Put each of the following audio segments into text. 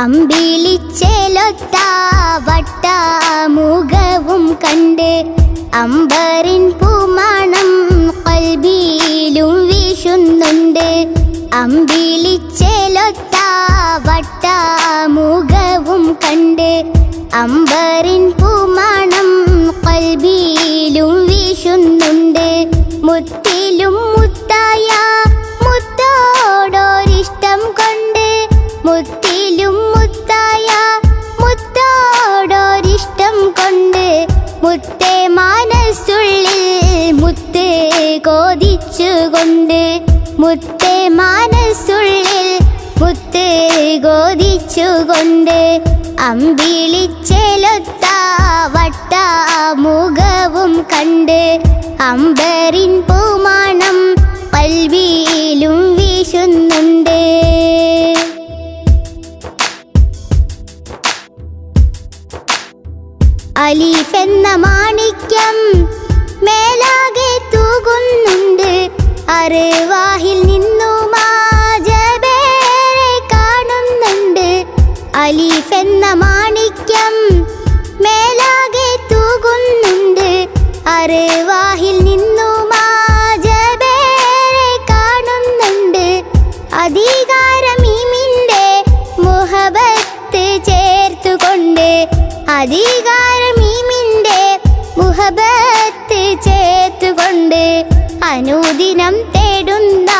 അമ്പിളിച്ചേലൊത്ത വട്ടമുഖവും കണ്ട് അമ്പറിൻ പൂമണം ഖൽബിലും വീശുന്നുണ്ട്. അമ്പിളിച്ചേലൊത്ത വട്ടമുഖവും കണ്ട് അമ്പറിൻ പൂമണം ഖൽബിലും വീശുന്നുണ്ട്. മുത്തിലും മുത്തായ മുത്തോടൊരിഷ്ടം കൊണ്ട് മുത്തിലും മുത്തായ മുത്തോടൊരിഷ്ടം കൊണ്ട് മുത്തേ മനസ്സുള്ളിൽ മുത്ത് കോതിച്ചുകൊണ്ട് മുത്തേ മനസ്സുള്ളിൽ മുത്ത് കോതിച്ചുകൊണ്ട് അമ്പിളിച്ചേലൊത്ത വട്ടമുഖവും കണ്ട് അമ്പറിൻ പൂമണം ഖൽബിലും വീശുന്നുണ്ട്. അലീഫ് എന്ന മാണിക്യം മേലാകെ തൂകുന്നുണ്ട്. അർവാഹിൽ നിന്നും ജബേറെ കാണുന്നുണ്ട്. അലീഫ് എന്ന മാണിക്യം മേലാകെ തൂകുന്നുണ്ട്. അർവാഹിൽ നിന്നും ജബേറെ കാണുന്നുണ്ട്. അധികാരമീമിൻ്റെ മുഹബത്ത് ചേർത്തുകൊണ്ട് അധികാരമീമിൻ്റെ മുഹബത്ത് ചേർത്തുകൊണ്ട് അനുദിനം തേടുന്ന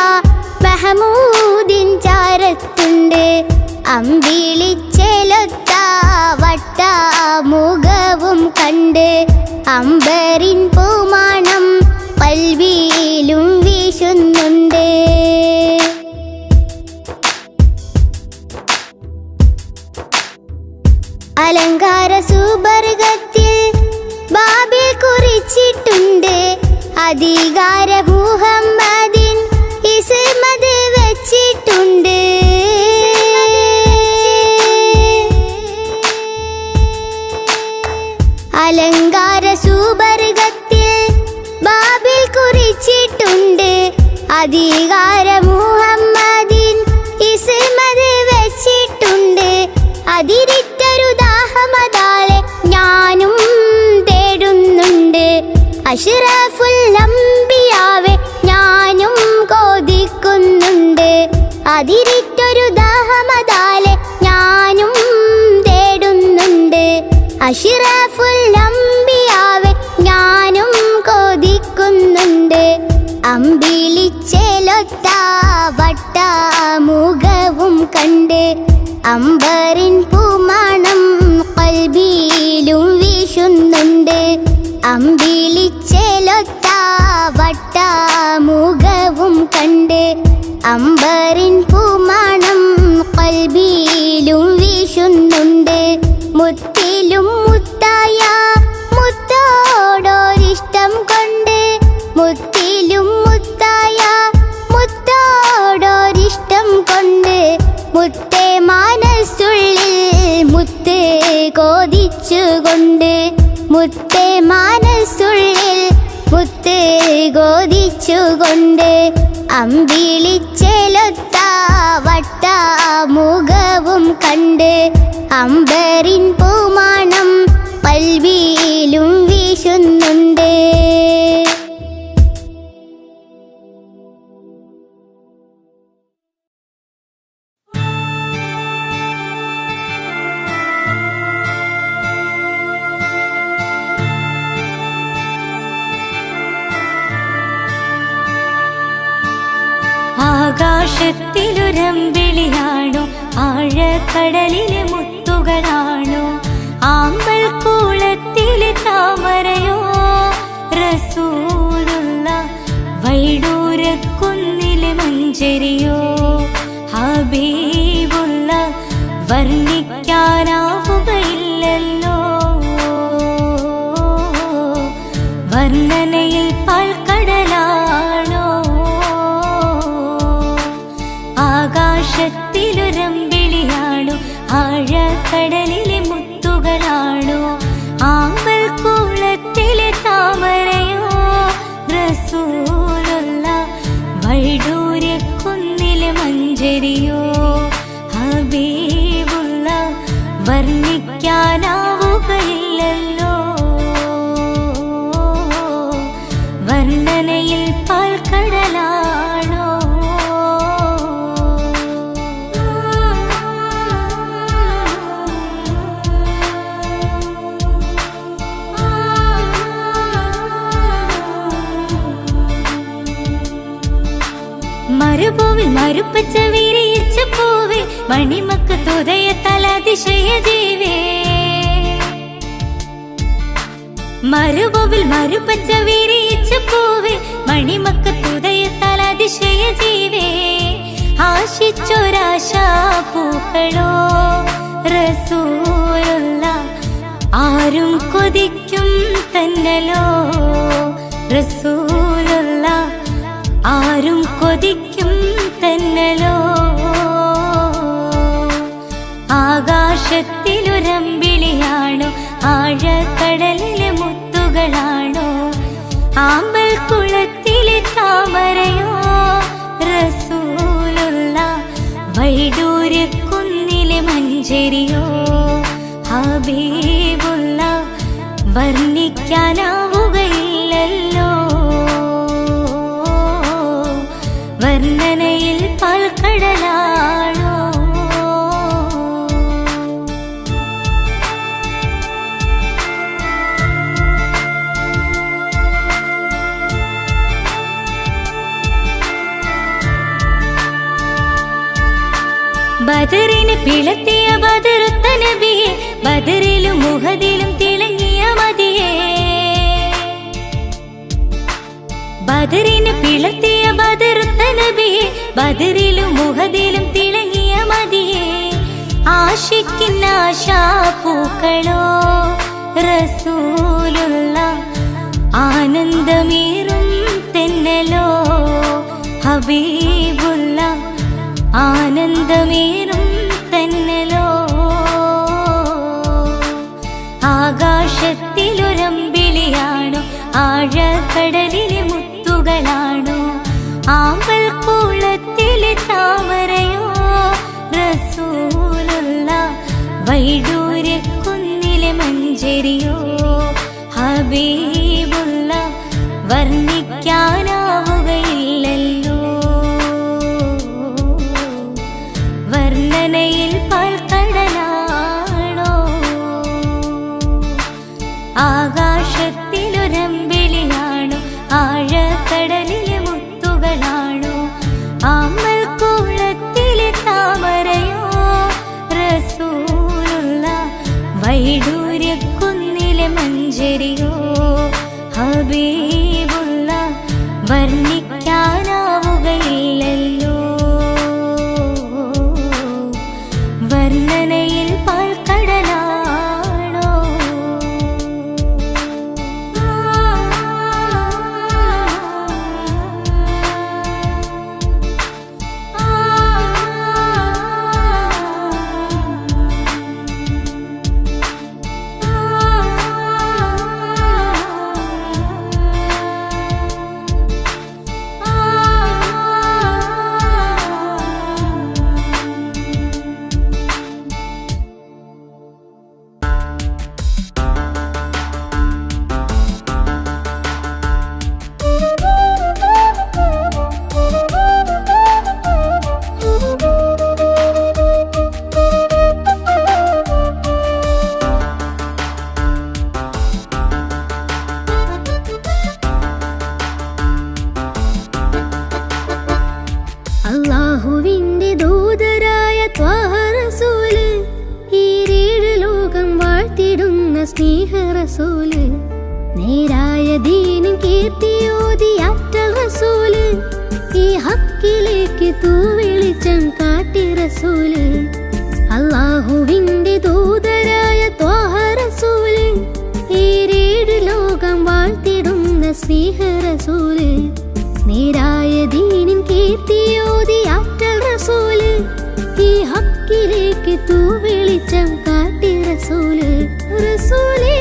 മഹമൂദിൻ ചാരത്തുണ്ട്. അമ്പിളിച്ചേലൊത്ത വട്ടമുഖവും കണ്ട് അമ്പറിൻ പൂമണം ഖൽബിലും വീശുന്നുണ്ട്. അലങ്കാര സുബർഗത്തിൽ ബാബിൽ കുറിച്ചിട്ടുണ്ട്. അധികാര മുഹമ്മദിൻ ഇസ്മത് വെച്ചിട്ടുണ്ട്. അലങ്കാര സുബർഗത്തിൽ ബാബിൽ കുറിച്ചിട്ടുണ്ട്. അധികാര മുഹമ്മദിൻ ഇസ്മത് വെച്ചിട്ടുണ്ട്. അതിരിട്ടൊരു ദാഹമതാലെ ഞാനും തേടുന്നുണ്ട്. അഷ്റഫുൽ അംബിയാവെ ഞാനും കൊതിക്കുന്നുണ്ട്. അതിരിട്ടൊരു ദാഹമതാലെ ഞാനും തേടുന്നുണ്ട്. അഷ്റഫുൽ അംബിയാവെ ഞാനും കൊതിക്കുന്നുണ്ട്. അമ്പിളിച്ചേലൊത്ത വട്ടമുഖവും കണ്ട് അമ്പറിൻ പൂമണം ഖൽബിലും വീശുന്നുണ്ട്. അമ്പിളിച്ചേലൊത്ത വട്ടമുഖവും കണ്ട് അമ്പറിൻ പൂമണം ഖൽബിലും വീശുന്നുണ്ട്. മുത്തിലും മുത്തായ മുത്തോടൊരിഷ്ടം കൊണ്ട് മുത്തിലും മുത്തായ മുത്തോടൊരിഷ്ടം കൊണ്ട് മുത്തേ മനസ്സുള്ളിൽ മുത്ത് കോതിച്ചുകൊണ്ട് മുത്തേ മനസ്സുള്ളിൽ മുത്ത് കോതിച്ചുകൊണ്ട് അമ്പിളിച്ചേലൊത്ത വട്ടമുഖവും കണ്ട് അമ്പറിൻ പൂമണം ഖൽബിലും വീശുന്നുണ്ട്. ആകാശത്തിലൊരമ്പിളിയാണോ ആഴക്കടലിലെ മുത്തുകളാണോ ആമ്പൽ കൂളത്തിലെ താമരയോ റസൂലുള്ള വൈഡൂരക്കുന്നിലെ മഞ്ചരിയോ ഹബീബുള്ള വർണ്ണിക്കാനാവുകയില്ലല്ലോ വർണ്ണനയിൽ പാൽക്കടലാണോ ആകാശത്തിലൊരമ്പിളിയാണോ ആഴക്കടലിലെ മുത്തുകളാണോ ആമ്പൽ കൂളത്തിലെ താമരയോ റസൂലുള്ള വൈഡൂര്യക്കുന്നിലെ മഞ്ചരിയോ ഹബീബുള്ള വർണ്ണനയിൽ പാൽക്കടലാണോ? മരുഭൂവിൽ മരുപ്പച്ച വിരിയിച്ച പൂവേ, മണിമക്കത്തുദയത്താൽ അതിശയ ജീവേ. മരുഭൂവിൽ മരുപ്പച്ച വിരിയിച്ച പൂവേ, മണിമക്കത്തുദയത്താൽ അതിശയ ജീവേ. ആശിച്ചൊരാശാ പൂക്കളോ റസൂലുള്ള, ആരും കൊതിക്കും തന്നലോ റസൂലുള്ള, ആരും കൊതിക്കും തന്നലോ. ആകാശത്തിലൊരമ്പിളിയാണോ, ആഴക്കടലിലെ മുത്തുകളാണോ, ആമ്പൽ കുളത്തിലെ താമരയോ റസൂലുള്ള, വൈഡൂര്യക്കുന്നിലെ മഞ്ചരിയോ ഹബീബുള്ള, വർണ്ണിക്കാനാവുകയില്ലല്ലോ വർണ്ണനയിൽ പാൽക്കടലാണോ? ബദറിന് പിളർത്തിയ ബദറുത്ത നബിയെ, ബദറിലും മുഹദിലും തിളങ്ങിയ മതിയെ. ബദറിന് പിളർത്തിയ ബദറുത്ത നബിയെ, ബദറിലും മുഹദിലും തിളങ്ങിയ മതിയെ. ആശിക്കുന്ന ആശാപൂക്കളോ റസൂലുള്ള, ആനന്ദമേറും തെന്നലോ ഹബീബുള്ള, ആനന്ദമേറും തന്നലോ. ആകാശത്തിലൊരമ്പിളിയാണോ, ആഴക്കടലിലെ മുത്തുകളാണോ, ആമ്പൽ കുളത്തിലെ താമരയോ റസൂലുള്ള, വൈഡൂര്യക്കുന്നിലെ മഞ്ചരിയോ ഹബീബുള്ള, വർണ്ണിക്കാനാവുകയില്ലല്ലോ വർണ്ണനയിൽ പാൽക്കടലാണോ? ആകാശത്തിലൊരമ്പിളിയാണോ, ആഴക്കടലിലെ മുത്തുകളാണോ, ആമ്പൽ കുളത്തിലെ താമരയോ റസൂലുള്ള, വൈഡൂര്യക്കുന്നിലെ മഞ്ചരിയോ ഹബീബുള്ള, വർണ്ണിക്കാനാവുകയില്ലല്ലോ വർണ്ണനയിൽ പാൽക്കടലാണോ? അല്ലാഹുവിന്റെ ദൂതരായ ത്വാഹ റസൂല്, ഈരേഴ് ലോകം വാഴ്ത്തിടുന്ന സ്നേഹ റസൂല്, നേരായ ദീനിൻ കീർത്തിയോതി അറ്റൽ റസൂല്, ഈ ഹക്കിലേക്ക് തൂവെളിച്ചം കാട്ടി റസൂല്. അല്ലാഹുവിന്റെ ദൂതരായ ത്വാഹ റസൂല്, ഈരേഴ് ലോകം വാഴ്ത്തിടുന്ന സ്നേഹ റസൂല്, നേരായ ദീനിൻ കീർത്തിയോതി അറ്റൽ റസൂല്, ഈ ഹക്കിലേക്ക് തൂവെളിച്ചം കാട്ടി റസൂല്. റസൂലേ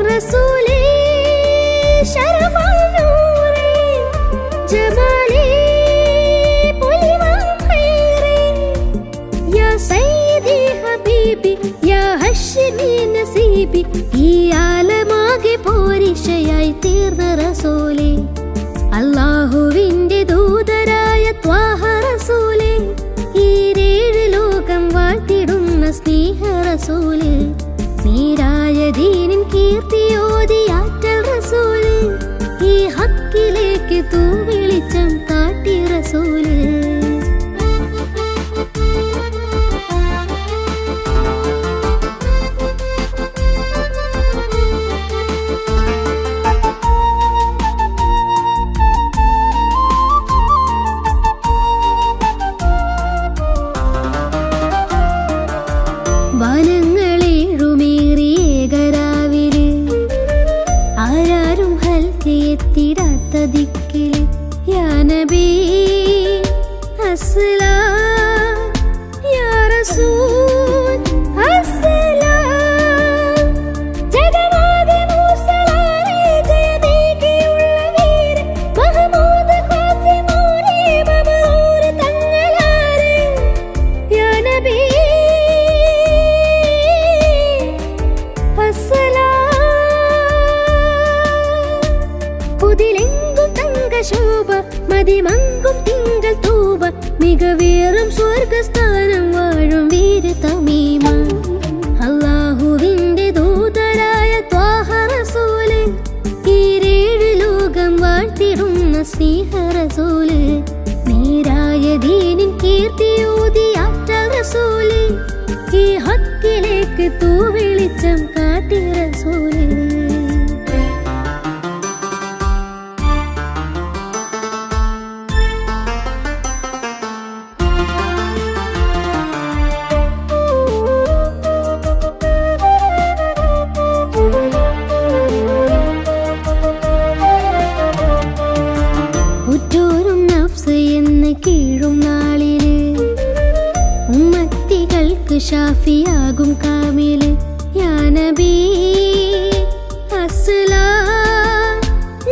റസൂലേ ശരഫുൽ നൂറേ ജമാലേ റസൂലേ അല്ലാഹുവിന്റെ ദൂതരായ ത്വാഹ റസൂലേ ഈരേഴ് ലോകം വാഴ്ത്തിടുന്ന സ്നേഹ റസൂലേ നേരായ ദീനിൻ കീർത്തിയോതിയാറ്റൽ റസൂലേ ഈ ഹക്കിലേക്ക് തൂവെളിച്ചം കാട്ടി റസൂലേ വനങ്ങളേഴുമേറിയേകരാവില് ആരാരും ഹൽക്കെത്തിടാത്ത ദിക്കില് യാ നബി അസ്സലാം യാ റസൂൽ അസ്സലാം ജഗന്നാഥ മൂസലാരെ ജയമേകിയുള്ള വീര മഹമൂദ് ഖാസിമോനെ മമറൂർ തങ്ങളാരെ യാ നബി പുതിലെങ്കും തങ്കശോഭ മതിമങ്കും തിങ്കൾ തൂവ മികവേറും സ്വർഗസ്ഥാനം വാഴും വീര തമീമ അല്ലാഹുവിന്റെ ദൂതരായ ത്വാഹ റസൂലേ ഈരേഴ് ലോകം വാഴ്ത്തിടുന്ന സ്നേഹ റസൂലേ നേരായ ദീനിൻ കീർത്തിയോതിയാറ്റൽ റസൂലേ ഈ ഹക്കിലേക്ക് തൂവെളിച്ചം കാട്ടി റസൂലേ ഉറ്റോരും നഫ്സ് എന്ന് കീഴും നാളില് ഉമ്മത്തികൾക്ക് ഷാഫിയാകും കാമില് യാ നബി അസ്സലാം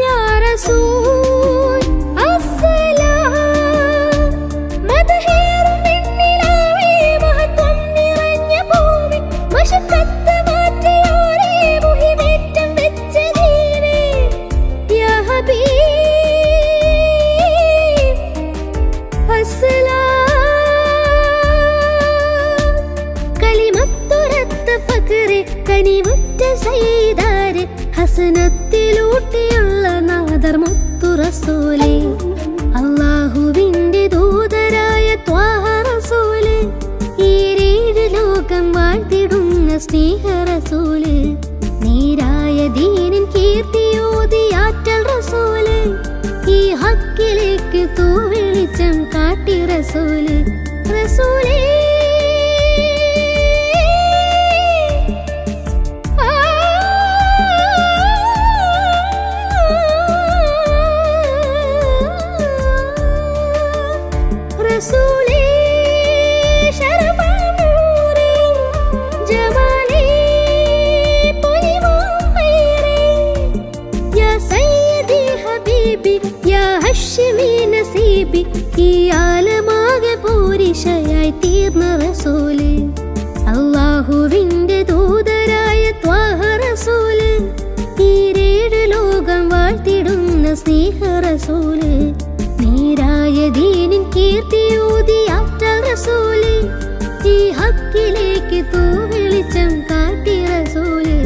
യാ റസൂൽ അസ്സലാം മദ്ഹേറും നിന്നിലാവേ മഹത്വം നിറഞ്ഞ ഭൂമി മശക്കത്ത് മാറ്റിയോരേ മുഹിമേറ്റം വെച്ച ദീനേ യാ ഹബീബ് കലിമത്തുരത്ത ഫഖറെ കനിവുറ്റ സയ്യിദാരെ ഹസനത്തിലൂട്ടിയുള്ള നാദർ മുത്തു റസൂലേ അല്ലാഹുവിന്റെ ദൂതരായ ത്വാഹ റസൂലേ ഈരേഴ് ലോകം വാഴ്ത്തിടുന്ന സ്നേഹ റസൂലേ നേരായ ദീനിൻ കീർത്തിയോതിയാറ്റൽ റസൂലേ ഈ ഹക്കിലേക്ക് തൂവെളിച്ചം കാട്ടി റസൂലേ റസൂലേ റസൂലേ ശരഫൽ നൂറേ ജമാലേ പൊലിവാം ഖൈറേ യാ സയ്യിദി ഹബീബി യാ ഹശ്മി നസീബി ഈ ആലമാകെ പൂരിശയായി തീർന്ന റസൂലേ അല്ലാഹുവിന്റെ ദൂതരായ ത്വാഹ റസൂലേ ഈരേഴ് ലോകം വാഴ്ത്തിടുന്ന സ്നേഹ റസൂലേ നേരായ ദീനിൻ കീർത്തിയോതിയാറ്റൽ റസൂലേ ഈ ഹക്കിലേക്ക് തൂവെളിച്ചം കാട്ടി റസൂലേ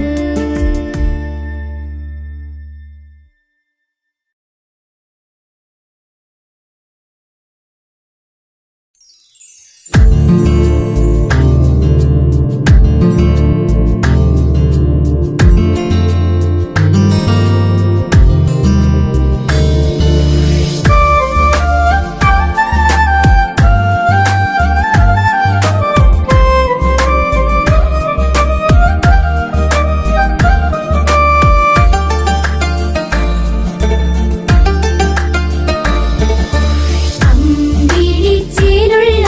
അമ്പിളിച്ചേലുള്ള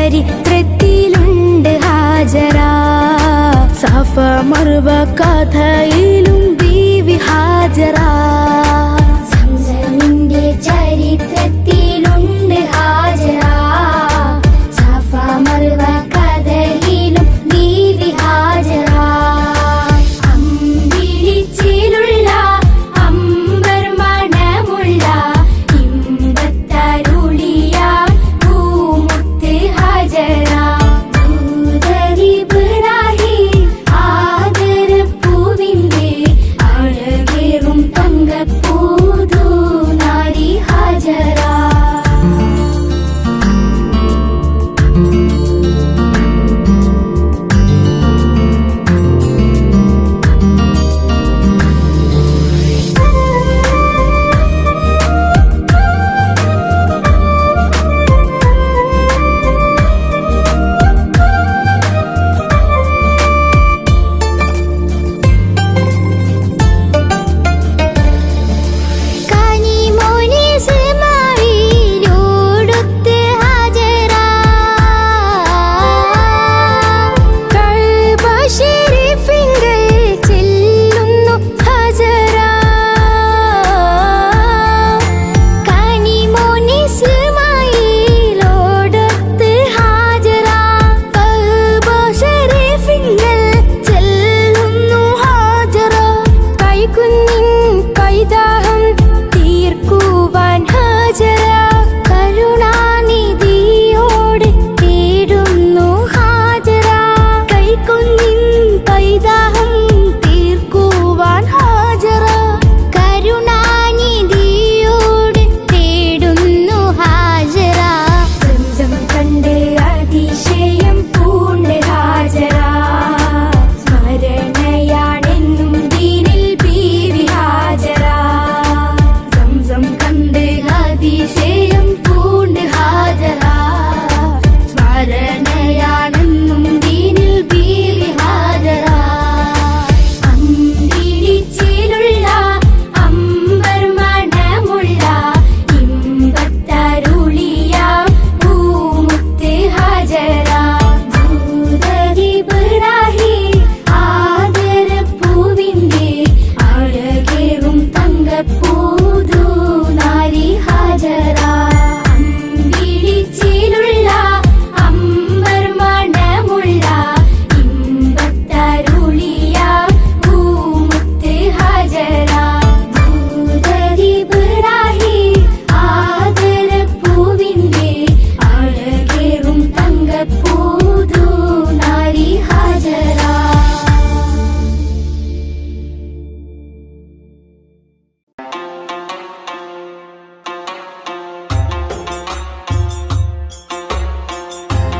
ചരിത്രത്തിലുണ്ട് ഹാജറ. സഫ മർവ കഥയിലും ബീവി ഹാജറ. സംസമിന്റെ ചരിത്രത്തിലുണ്ട് ഹാജറ. സഫ മർവ കഥയിലും ബീവി ഹാജറ. അമ്പിളിച്ചിലുള്ള അമ്പർ മണമുള്ള ഇമ്പത്തരുളിയ പൂമുത്ത് ഹാജറ. ദൂതരിബ്രാഹിം ആദരപ്പൂവിന്റെ അഴകേറും തങ്കപ്പൂതു നാരി ഹാജറ.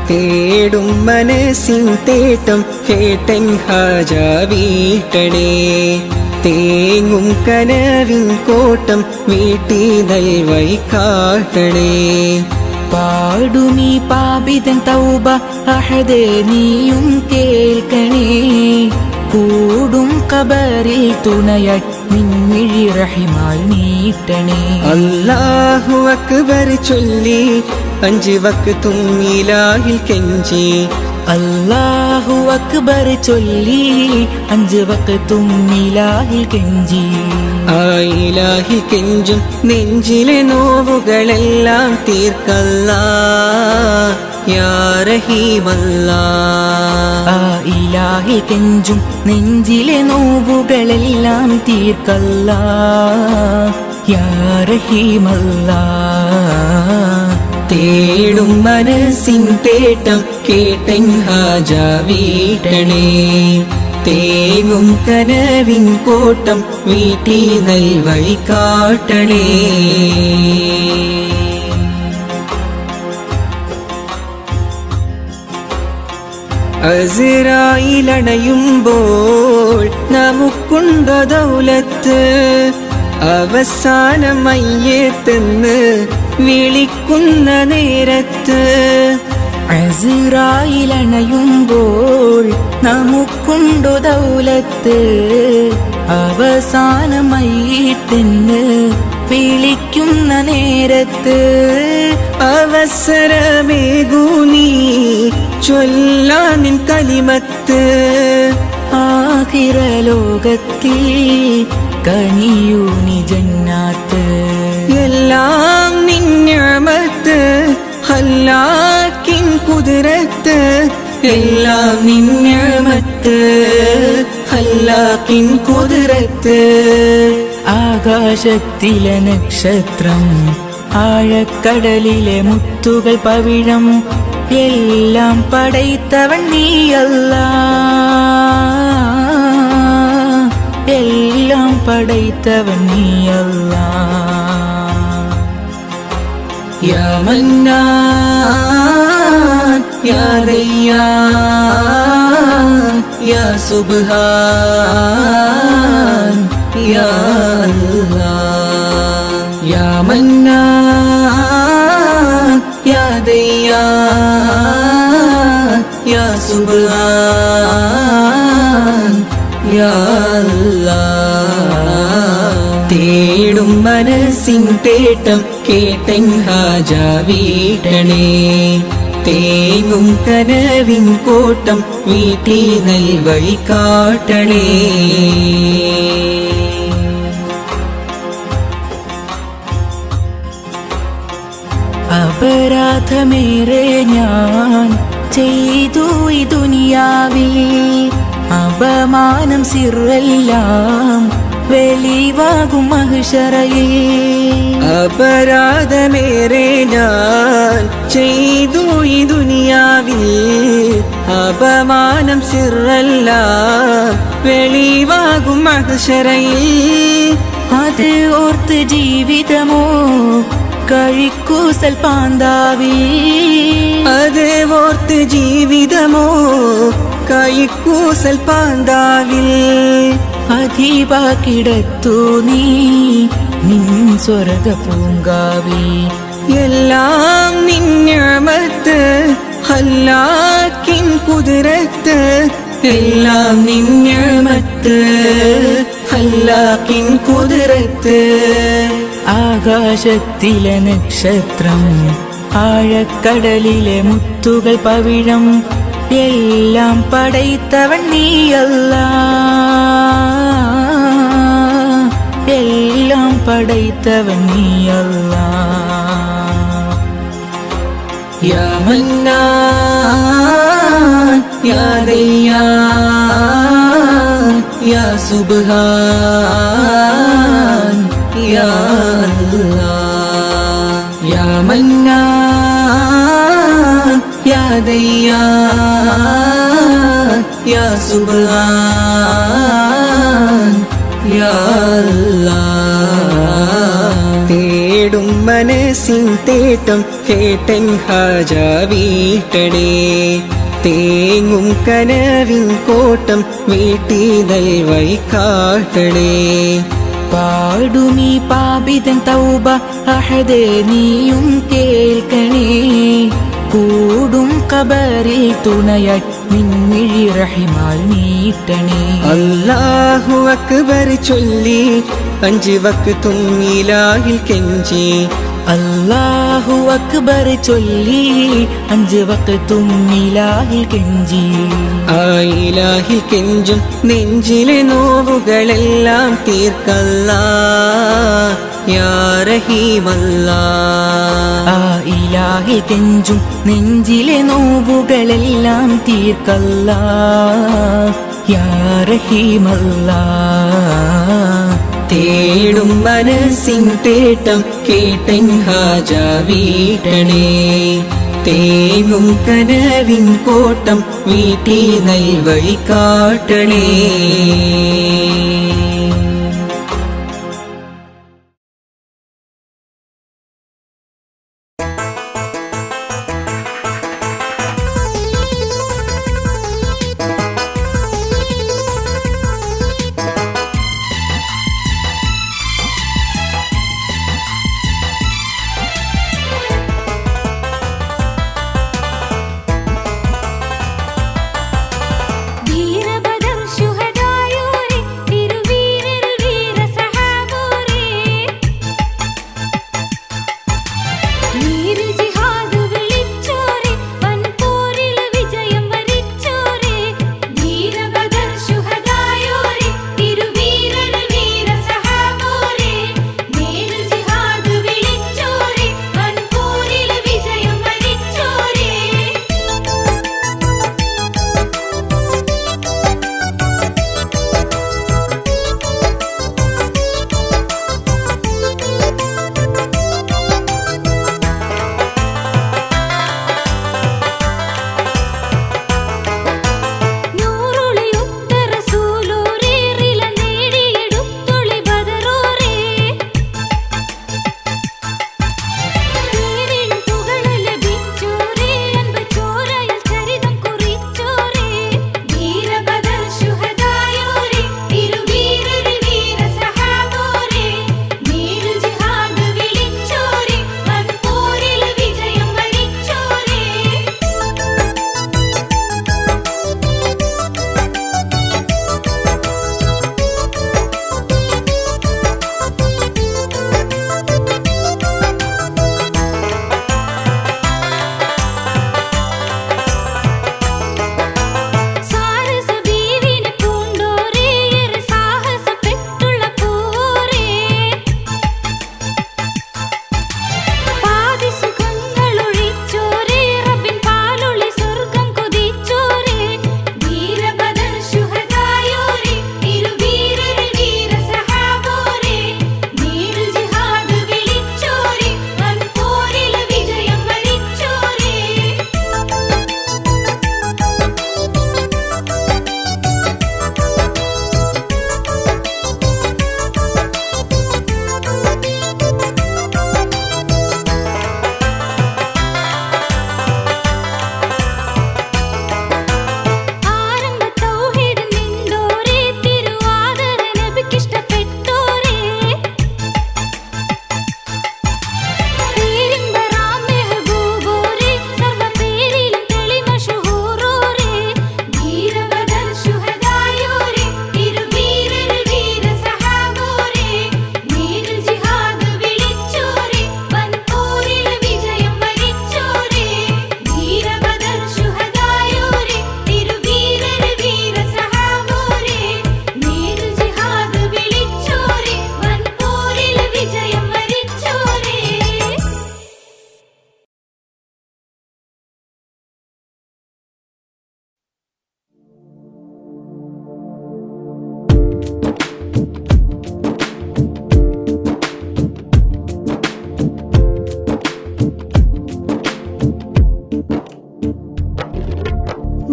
തേടും മനസ്സിൻ തേട്ടം കേട്ടൻ ഹാജ വീട്ടണേ. തേങ്ങും കനവിൻ കോട്ടം വീട്ടി നൽവൈ കാട്ടണേ. പാടുമീ പാപിതൻ തൗബ അഹദേ നീയും കേൾക്കണേ. കൂടും കബറിൽ തുണയായി നിൻമിഴി റഹിമാൽ നീട്ടണേ. അല്ലാഹു അക്ബർ ചൊല്ലി 5 വക്തും ഇലാഹിൽ കെഞ്ചി. അല്ലാഹു അക്ബർ ചൊല്ലി 5 വക്തും ഇലാഹിൽ കെഞ്ചി. ആ ഇലാഹിൽ കെഞ്ചും നെഞ്ചിലെ നോവുകളെല്ലാം തീർക്കല്ലാ യാ റഹീമല്ലാ. ആ ഇലാഹിൽ കെഞ്ചും നെഞ്ചിലെ നോവുകളെല്ലാം തീർക്കല്ലാ യാ റഹീമല്ലാ. തേടും മനസ്സിൻ തേട്ടം കേട്ടൻ ഹാജ വീട്ടണേ. തേങ്ങും കനവിൻ കോട്ടം വീട്ടി നൽവൈ കാട്ടണേ. അസ്റായിലണയുമ്പോൾ നമുക്കുണ്ടോ ദൗലത്ത്. അവസാനം മയ്യത്തെന്ന് വിളിക്കുന്ന നേരത്ത്. അസ്റായിലണയുമ്പോൾ നമുക്കുണ്ടോ ദൗലത്ത്. അവസാനമായിട്ടെന്ന് വിളിക്കുന്ന നേരത്ത്. അവസരമേകൂ നീ ചൊല്ലാനിൻ കലിമത്ത് ആഖിറലോകത്തിൽ കനിയൂ നീ ജന്നാത്ത് എല്ലാം നിൻ നിഅമത്ത് ഖല്ലാക്കിൻ കുദ്റത്ത് എല്ലാം നിൻ നിഅമത്ത് ഖല്ലാക്കിൻ കുദ്റത്ത് ആകാശത്തിലെ നക്ഷത്രം ആഴക്കടലിലെ മുത്തുകൾ പവിഴം എല്ലാം പടൈത്തവൻ നീയല്ലാ എല്ലാം പടൈത്തവൻ നീയല്ലാ യാ മന്നാൻ യാ ദയ്യാൻ യാ സുബ്ഹാൻ യാ അല്ലാഹ് യാ മന്നാൻ യാ ദയ്യാൻ യാ സുബ്ഹാൻ യാ അല്ലാഹ് തേടും മനസ്സിൻ തേട്ടം കേട്ടൻ ഹാജ വീട്ടണേ തേങ്ങും കനവിൻ കോട്ടം വീട്ടി നൽവഴി കാട്ടണേ അപരാധമേറെ ഞാൻ ചെയ്തു ഈ ദുനിയാവിൽ അപമാനം സിറെല്ലാം വെളിവാകും മഹ്ശറയിൽ അപരാധമേറെ ഞാൻ ചെയ്തു ഈ ദുനിയാവിൽ അപമാനം സിറല്ല വെളിവാകും മഹ്ശറയിൽ അത് ഓർത്ത് ജീവിതമോ കഴിക്കൂസൽ പാന്താവി അത് ഓർത്ത് ജീവിതമോ കൈക്കൂസൽ പാന്താവിൽ അധീപാക്കിടത്തു നീ നിൻ സ്വർഗ പൂങ്കാവി എല്ലാം നിൻ നിഅമത്ത് ഖല്ലാക്കിൻ കുദ്റത്ത് എല്ലാം നിൻ നിഅമത്ത് ഖല്ലാക്കിൻ കുദ്റത്ത് ആകാശത്തിലെ നക്ഷത്രം ആഴക്കടലിലെ മുത്തുകൾ പവിഴം എല്ലാം പടൈത്തവൻ നീയല്ലാ എല്ലാം പടൈത്തവൻ നീയല്ലാ യാ മന്നാൻ യാ ദയ്യാൻ യാ സുബ്ഹാൻ യാ അല്ലാഹ് യാ മന്നാൻ യാ ദയ്യാൻ യാ സുബ്ഹാൻ യാ അല്ലാഹ് തേടും മനസ്സിൻ തേട്ടം കേട്ടൻ ഹാജ വീട്ടണേ തേങ്ങും കനവിൻ കോട്ടം വീട്ടി നൽവഴി കാട്ടണേ പാടുമീ പാപിതൻ തൗബ അഹദേ നീയും കേൾക്കണേ കൂടും കബറിൽ തുണയായി നിൻമിഴി റഹിമാൽ നീട്ടണേ അല്ലാഹു അക്ബർ ചൊല്ലി 5 വക്തും ഇലാഹിൽ കെഞ്ചി അല്ലാഹു അക്ബർ ചൊല്ലി 5 വക്തും ഇലാഹിൽ കെഞ്ചി ആ ഇലാഹിൽ കെഞ്ചും നെഞ്ചിലെ നോവുകളെല്ലാം തീർക്കല്ലാ യാ റഹീമല്ലാ ആ ഇലാഹിൽ കെഞ്ചും നെഞ്ചിലെ നോവുകളെല്ലാം തീർക്കല്ലാ യാ റഹീമല്ലാ തേടും മനസ്സിൻ തേട്ടം കേട്ടൻ ഹാജ വീട്ടണേ തേങ്ങും കനവിൻ കോട്ടം വീട്ടി നൽവഴി കാട്ടണേ ധീരബദർ ശുഹദായോരെ തിരുവി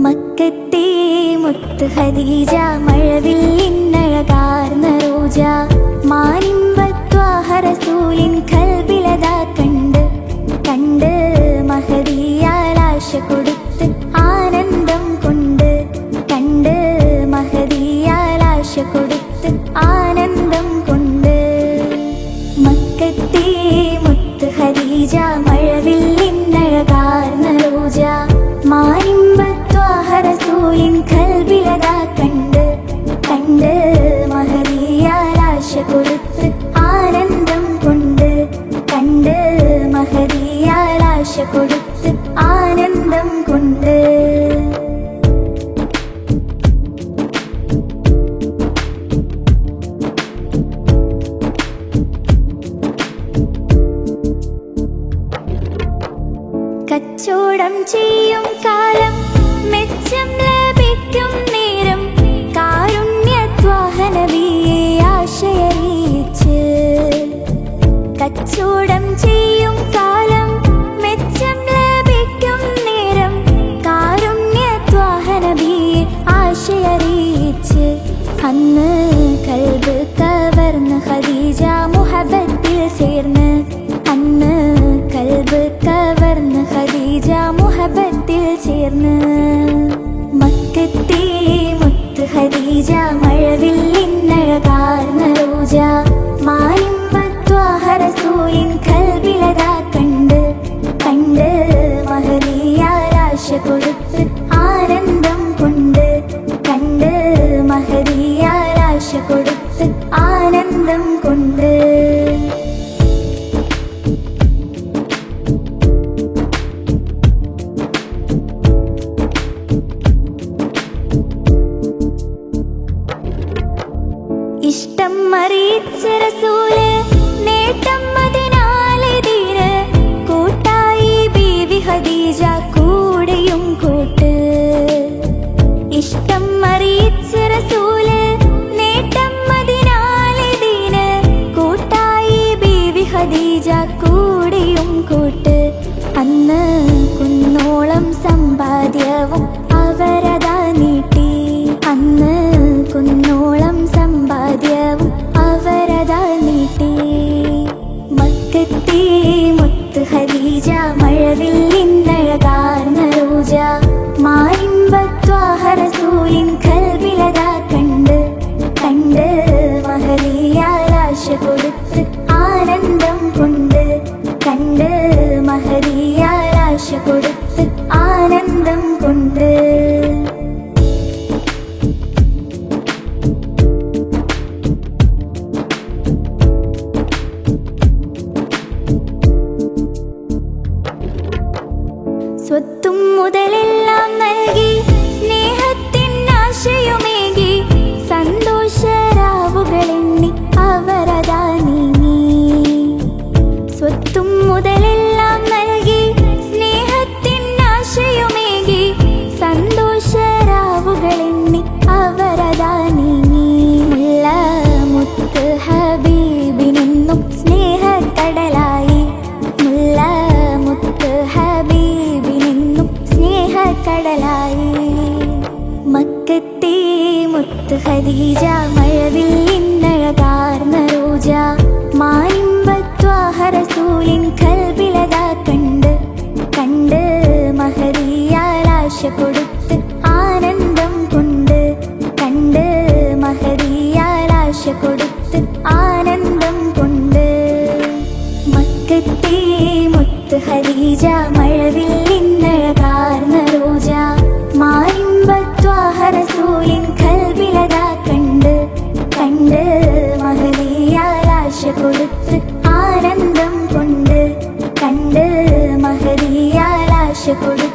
മക്കത്തെ മുത്ത് ഖദീജ മഴവില്ലിന്നഴകാർന്ന റോജ മാനിമ്പത്വാഹ റസൂലിൻ കൽബിലതാ കണ്ട് കണ്ട് മഹദിയാലാശ കൊടുത്ത് ആനന്ദം കൊണ്ട് കണ്ട് മഹദിയാലാശ കൊടുത്ത് ആനന്ദം കൊണ്ട് മക്കത്തെ മുത്ത് ഖദീജ മഴവില്ലിന്നഴകാർന്ന റോജ മാനിമ്പത്വാഹ റസൂലിൻ കൽബിലതാ കണ്ട് കണ്ട് മഹദിയാലാശ കൊടുത്ത് ആനന്ദം കൊണ്ട് കണ്ട് മഹദിയാലാശ കൊടുത്ത് ആനന്ദം കൊണ്ട് കച്ചോടം ചെയ്യും കാലം മെച്ചം ലഭിക്കും നേരം കാരുണ്യത്വാഹ നബിയെ ആശയറിയിച്ച് കച്ചോടം ചെയ്യും കാലം മെച്ചം ലഭിക്കും നേരം കാരുണ്യത്വാഹ നബിയെ ആശയറിയിച്ച് അന്ന് കൽബ് കവർന്ന് ഖദീജ മുഹബത്തിൽ ചേർന്ന് അന്ന് കൽബ് കവർന്ന് ഖദീജ മുഹബത്തിൽ ചേർന്ന് മക്കത്തെ മുത്ത് ഖദീജ മഴവില്ലിന്നഴകാർന്ന റോജ മാനിമ്പത്വാഹ റസൂലിൻ കൽബിലതാ കണ്ട് കണ്ട് മഹദിയാലാശ കൊടുത്ത് ആനന്ദം കൊണ്ട് കണ്ട് മഹദിയാലാശ കൊടുത്ത് ആനന്ദം കൊണ്ട് ഇഷ്ടം അറിയിച്ച റസൂല് നേട്ടം അതിനാലെതിര് കൂട്ടായി ബീവി ഖദീജ കൂടെയും കൂട്ട് ഇഷ്ടം അറിയിച്ച റസൂല് നേട്ടം അതിനാലെതിര് കൂട്ടായി ബീവി ഖദീജ കൂടെയും കൂട്ട് അന്ന് കുന്നോളം സമ്പാദ്യവും അവരതാ നീട്ടി അന്ന് കുന്നോളം സമ്പാദ്യവും അവരതാ നീട്ടി മക്കത്തെ മുത്ത് ഖദീജ മഴവില്ലിന്നഴകാർന്ന റോജ മാനിമ്പത്വാഹ റസൂലിൻ കൽബിലതാ കണ്ട് കണ്ട് മഹദിയാലാശ കൊടുത്ത് ആനന്ദം കൊണ്ട് കണ്ട് മഹദിയാലാശ കൊടുത്ത് ആനന്ദം കൊണ്ട് സ്വത്തും മുതലെല്ലാം നൽകി സ്നേഹത്തിൻ ആശയുമേകി സന്തോഷരാവുകളെണ്ണി അവരതാ നീങ്ങി സ്വത്തും മുതലെല്ലാം നൽകി സ്നേഹത്തിൻ ആശയുമേകി സന്തോഷരാവുകളെണ്ണി അവരതാ നീങ്ങി മുല്ല മുത്ത് ഹബീബിനെന്നും സ്നേഹക്കടലായി മുല്ല മുത്ത് ഹബീബിനെന്നും സ്നേഹക്കടലായി മക്കത്തെ മുത്ത് ഖദീജ മഴവില്ലിന്നഴകാർന്ന റോജ മാനിമ്പത്വാഹ റസൂലിൻ കൽബിലതാ കണ്ട് കണ്ട് മഹദിയാലാശ കൊടുത്ത് ആനന്ദം കൊണ്ട് കണ്ട് മഹദിയാലാശ കൊടുത്ത് ആനന്ദം കൊണ്ട് മക്കത്തെ മുത്ത് ഖദീജ മഴവില്ലിന്നഴകാർന്ന റോജ മാനിമ്പത്വാഹ റസൂലിൻ കൽബിലതാ കണ്ട് കണ്ട് മഹദിയാലാശ കൊടുത്ത് ആനന്ദം കൊണ്ട് കണ്ട് മഹദിയാലാശ കൊടുത്ത്